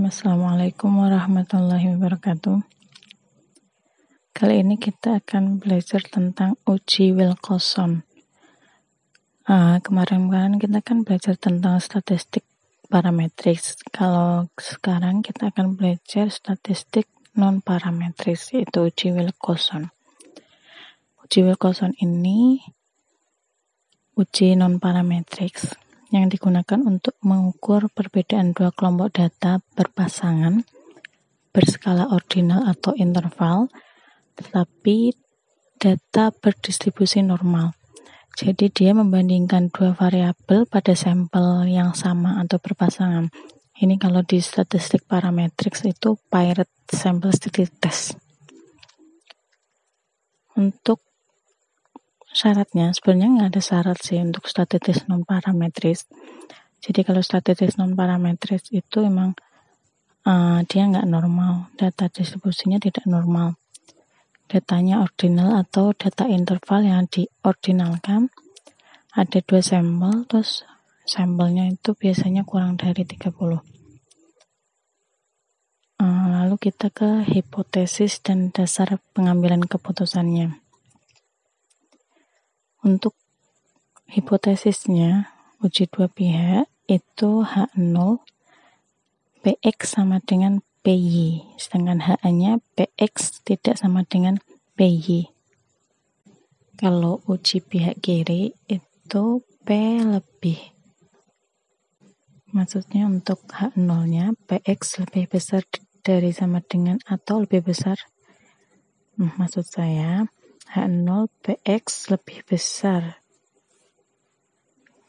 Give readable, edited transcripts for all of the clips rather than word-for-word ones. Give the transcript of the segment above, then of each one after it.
Assalamualaikum warahmatullahi wabarakatuh. Kali ini kita akan belajar tentang uji Wilcoxon. Kemarin kita kan belajar tentang statistik parametris. Kalau sekarang kita akan belajar statistik non-parametris, yaitu uji Wilcoxon. Uji Wilcoxon ini uji non-parametris yang digunakan untuk mengukur perbedaan dua kelompok data berpasangan, berskala ordinal atau interval, tetapi data berdistribusi normal. Jadi dia membandingkan dua variabel pada sampel yang sama atau berpasangan. Ini kalau di statistik parametrics itu paired sample test. Untuk syaratnya, sebenarnya nggak ada syarat sih untuk statistik non-parametris. Jadi kalau statistik non-parametris itu emang dia nggak normal, data distribusinya tidak normal. Datanya ordinal atau data interval yang diordinalkan. Ada dua sampel, terus sampelnya itu biasanya kurang dari 30. Lalu kita ke hipotesis dan dasar pengambilan keputusannya. Untuk hipotesisnya, uji dua pihak itu H0, PX sama dengan PY, sedangkan HA-nya PX tidak sama dengan PY. Kalau uji pihak kiri itu P lebih. Maksudnya untuk H0-nya PX lebih besar dari sama dengan atau lebih besar. Maksud saya H0 PX lebih besar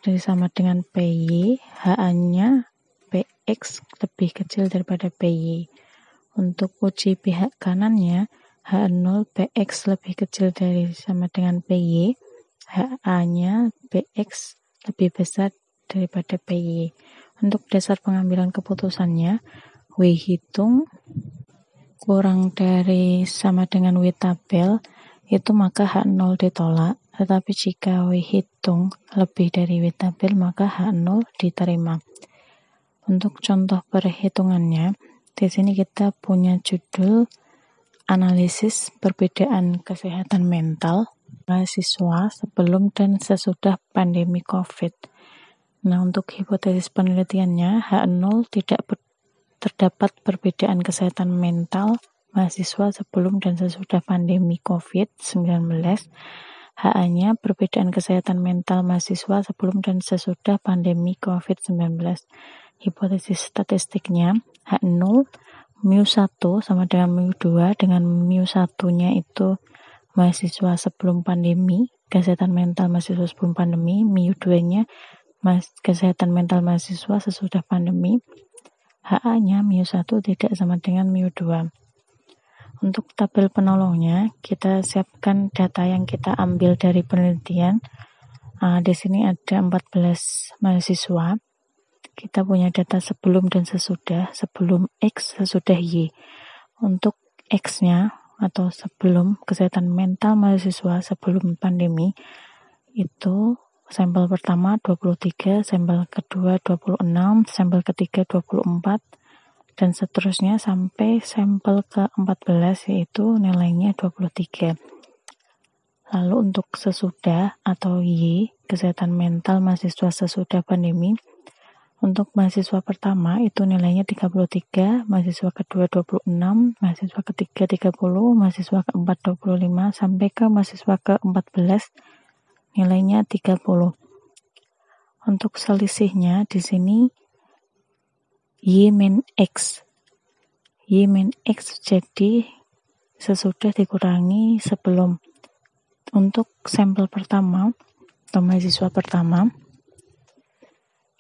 dari sama dengan PY, HA-nya PX lebih kecil daripada PY. Untuk uji pihak kanannya, H0 PX lebih kecil dari sama dengan PY, HA-nya PX lebih besar daripada PY. Untuk dasar pengambilan keputusannya, W hitung kurang dari sama dengan W tabel, itu maka H0 ditolak, tetapi jika W hitung lebih dari W tabel maka H0 diterima. Untuk contoh perhitungannya, di sini kita punya judul analisis perbedaan kesehatan mental mahasiswa sebelum dan sesudah pandemi COVID. Nah, untuk hipotesis penelitiannya, H0 tidak terdapat perbedaan kesehatan mental mahasiswa sebelum dan sesudah pandemi COVID-19. HA-nya perbedaan kesehatan mental mahasiswa sebelum dan sesudah pandemi COVID-19. Hipotesis statistiknya H0 mu1 sama dengan mu2, dengan mu1-nya itu mahasiswa sebelum pandemi, kesehatan mental mahasiswa sebelum pandemi, mu2-nya kesehatan mental mahasiswa sesudah pandemi. HA-nya mu1 tidak sama dengan mu2. Untuk tabel penolongnya, kita siapkan data yang kita ambil dari penelitian. Di sini ada 14 mahasiswa. Kita punya data sebelum dan sesudah, sebelum X, sesudah Y. Untuk X-nya atau sebelum kesehatan mental mahasiswa sebelum pandemi, itu sampel pertama 23, sampel kedua 26, sampel ketiga 24, dan seterusnya sampai sampel ke-14 yaitu nilainya 23. Lalu untuk sesudah atau Y, kesehatan mental mahasiswa sesudah pandemi, untuk mahasiswa pertama itu nilainya 33, mahasiswa kedua 26, mahasiswa ketiga 30, mahasiswa keempat 25, sampai ke mahasiswa ke-14 nilainya 30. Untuk selisihnya di sini Y min X. Y min X jadi sesudah dikurangi sebelum. Untuk sampel pertama atau mahasiswa pertama,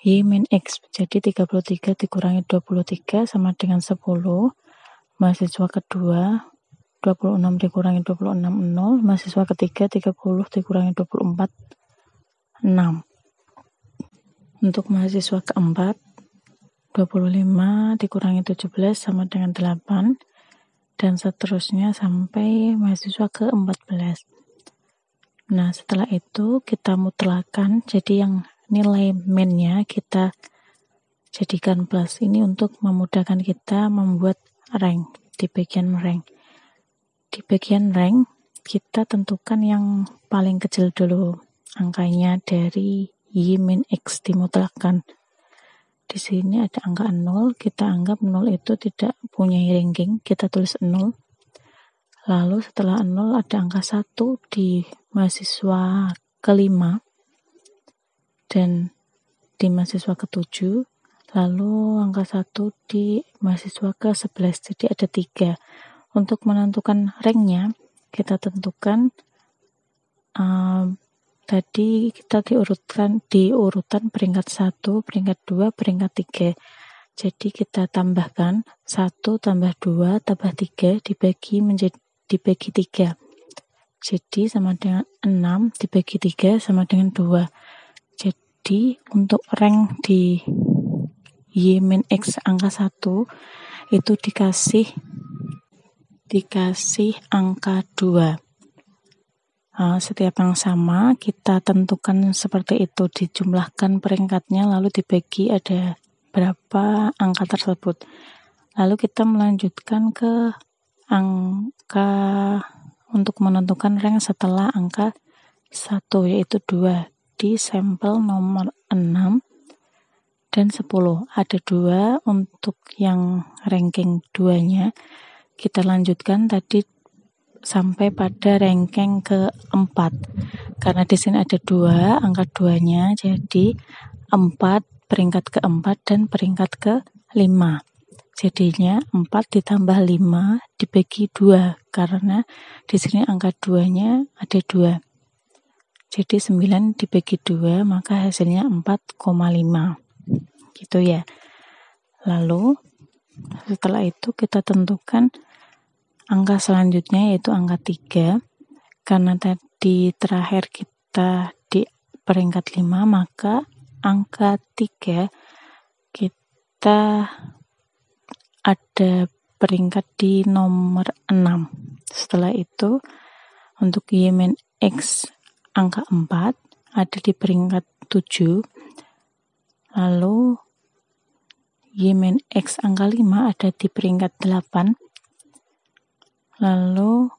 Y min X jadi 33 dikurangi 23 sama dengan 10. Mahasiswa kedua 26 dikurangi 26 0. Mahasiswa ketiga 30 dikurangi 24 6. Untuk mahasiswa keempat 25 dikurangi 17 sama dengan 8, dan seterusnya sampai mahasiswa ke-14. Nah, setelah itu kita mutlakkan, jadi yang nilai min-nya kita jadikan plus. Ini untuk memudahkan kita membuat rank di bagian rank. Di bagian rank kita tentukan yang paling kecil dulu angkanya dari Y min X dimutlakkan. Di sini ada angka 0, kita anggap 0 itu tidak punya ranking, kita tulis 0. Lalu setelah 0 ada angka 1 di mahasiswa kelima dan di mahasiswa ke-7, lalu angka 1 di mahasiswa ke-11, jadi ada 3. Untuk menentukan ranknya, kita tentukan tadi kita di urutan peringkat 1, peringkat 2, peringkat 3. Jadi kita tambahkan 1 tambah 2 tambah 3 dibagi 3. Jadi sama dengan 6 dibagi 3 sama dengan 2. Jadi untuk rank di Y min X angka 1 itu dikasih angka 2. Setiap yang sama kita tentukan seperti itu, dijumlahkan peringkatnya lalu dibagi ada berapa angka tersebut. Lalu kita melanjutkan ke angka untuk menentukan rank setelah angka 1 yaitu 2 di sampel nomor 6 dan 10. Ada 2 untuk yang ranking 2-nya. Kita lanjutkan tadi sampai pada ranking ke-4. Karena di sini ada 2, angka 2-nya jadi 4, peringkat ke-4 dan peringkat ke-5. Jadinya 4 ditambah 5 dibagi 2 karena di sini angka 2-nya ada 2. Jadi 9 dibagi 2 maka hasilnya 4,5. Gitu ya. Lalu setelah itu kita tentukan angka selanjutnya yaitu angka 3. Karena tadi terakhir kita di peringkat 5, maka angka 3 kita ada peringkat di nomor 6. Setelah itu untuk Y min X angka 4 ada di peringkat 7. Lalu Y min X angka 5 ada di peringkat 8. Lalu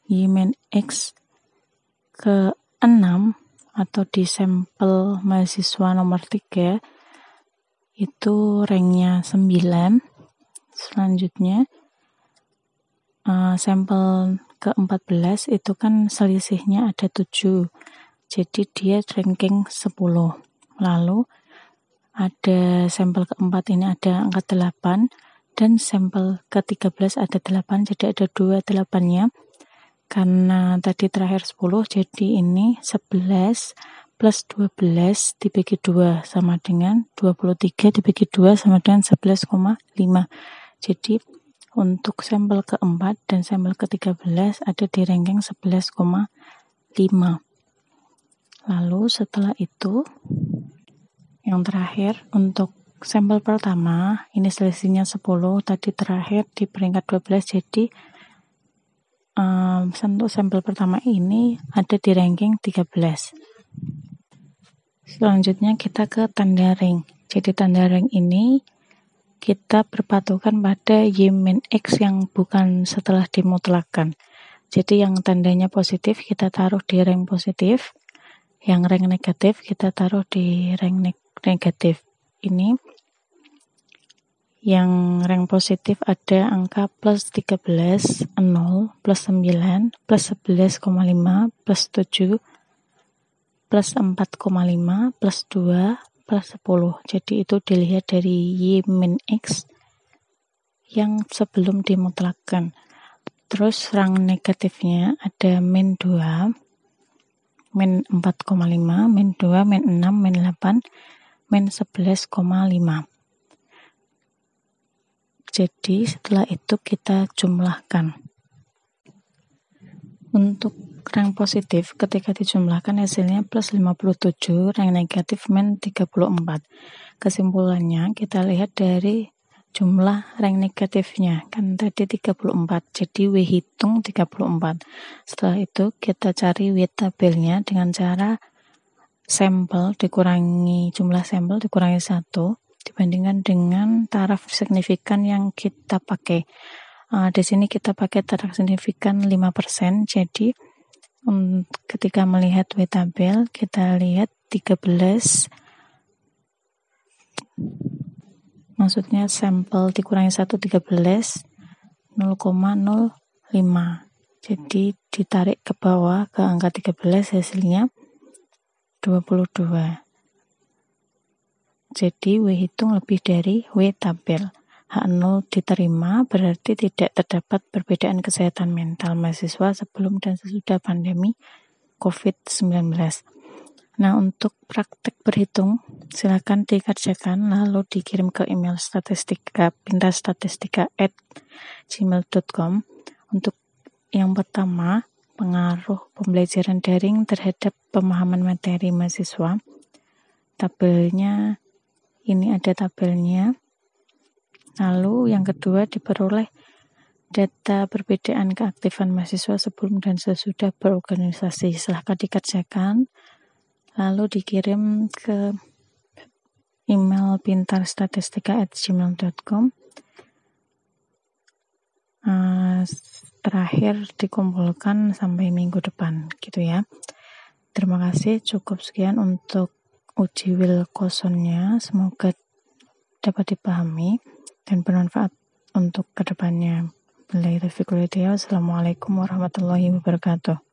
Y min X ke-6 atau di sampel mahasiswa nomor 3 itu ranknya 9. Selanjutnya sampel ke-14 itu kan selisihnya ada 7. Jadi dia ranking 10. Lalu ada sampel ke-4 ini ada angka 8. Dan sampel ke-13 ada 8, jadi ada 2 8-nya. Karena tadi terakhir 10, jadi ini 11 plus 12 dibagi 2 sama dengan 23 dibagi 2 sama dengan 11,5. Jadi untuk sampel ke-4 dan sampel ke-13 ada di ranking 11,5. Lalu setelah itu, yang terakhir untuk sampel pertama, ini selisihnya 10, tadi terakhir di peringkat 12, jadi untuk sampel pertama ini ada di ranking 13. Selanjutnya kita ke tanda ring. Jadi tanda ring ini kita berpatokan pada Y min X yang bukan setelah dimutlakkan. Jadi yang tandanya positif kita taruh di rank positif, yang rank negatif kita taruh di rank negatif. Ini yang rank positif ada angka plus 13, 0, plus 9, plus 11,5, plus 7, plus 4,5, plus 2, plus 10. Jadi itu dilihat dari Y min X yang sebelum dimutlakkan. Terus rank negatifnya ada min 2, min 4,5, min 2, min 6, min 8, min 11,5. Jadi setelah itu kita jumlahkan. Untuk rank positif ketika dijumlahkan hasilnya plus 57, rank negatif min 34. Kesimpulannya kita lihat dari jumlah rank negatifnya, kan tadi 34, jadi W hitung 34. Setelah itu kita cari W tabelnya dengan cara sampel dikurangi jumlah sampel dikurangi 1, dibandingkan dengan taraf signifikan yang kita pakai. Di sini kita pakai taraf signifikan 5%, jadi ketika melihat W-tabel, kita lihat 13, maksudnya sampel dikurangi 1, 13, 0,05. Jadi ditarik ke bawah ke angka 13 hasilnya 22. Jadi W hitung lebih dari W tabel. H0 diterima berarti tidak terdapat perbedaan kesehatan mental mahasiswa sebelum dan sesudah pandemi COVID-19. Nah, untuk praktek berhitung silakan dikerjakan lalu dikirim ke email pintarstatistika@gmail.com. Untuk yang pertama, pengaruh pembelajaran daring terhadap pemahaman materi mahasiswa. Tabelnya, ini ada tabelnya. Lalu yang kedua, diperoleh data perbedaan keaktifan mahasiswa sebelum dan sesudah berorganisasi. Silahkan dikerjakan, lalu dikirim ke email pintarstatistika@gmail.com. Terakhir dikumpulkan sampai minggu depan, gitu ya. Terima kasih, cukup sekian untuk uji Wilcoxonnya. Semoga dapat dipahami dan bermanfaat untuk kedepannya. Assalamualaikum warahmatullahi wabarakatuh.